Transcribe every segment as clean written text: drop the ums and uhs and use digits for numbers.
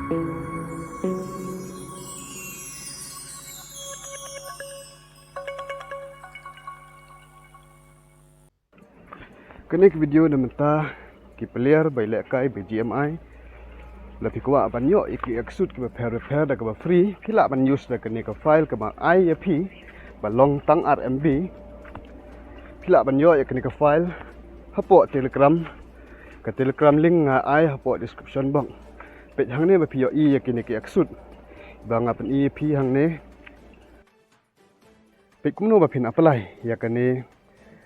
Kini video na mentah ki player by lekai by GMI lebih kuat banyak iki execute ke repair da ke free pila ban use da kini ke file ke bang IAP balong tang RMB pila banyak ya kini ke file hapo Telegram ke Telegram link ai hapo description bang page hang ni ba POE ya kini ke execute bang apan IAP hang ni page kumno ba pin apply ya kini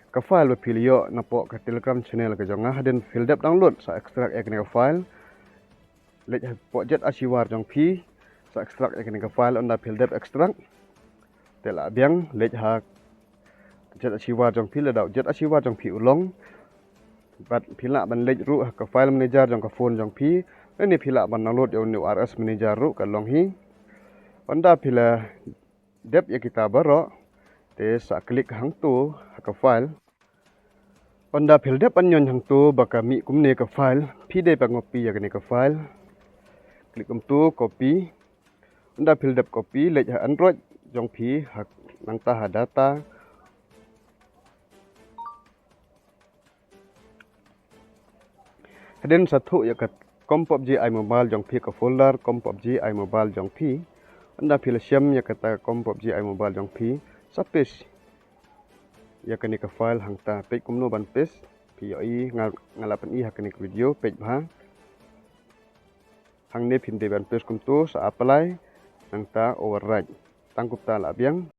ke file pilih napok ke Telegram channel ke jangan dan field up download sa extract ek ke file lek pok jet archivar jong pi sa extract ek ke file onda field up extract tela biang lek ha jet archivar jong pi le dau jet archivar jong pi ulong bat pila ban lek ru ke file manager jong ke phone jong pi ni pila ban download yo new RS manager ru ke long hi onda pila dep ya kita baro te sa klik hang tu ke file onda filde panyon hang tu baka mi kumne ke file pide pa ngopi ya ke file klik tu copy onda filde copy lek android jong pi hak nang ta data den satu ya ke kom PUBG mobile jong pi ke folder kom PUBG mobile jong pi onda fil syam ya kata kom PUBG mobile jong pi sapes ya kini ke file hang ta page kumno ban paste POE ngalapan i hakini ke video page bah hang ne pin de ban paste kum tu sa apply hang ta override tangkup ta la biang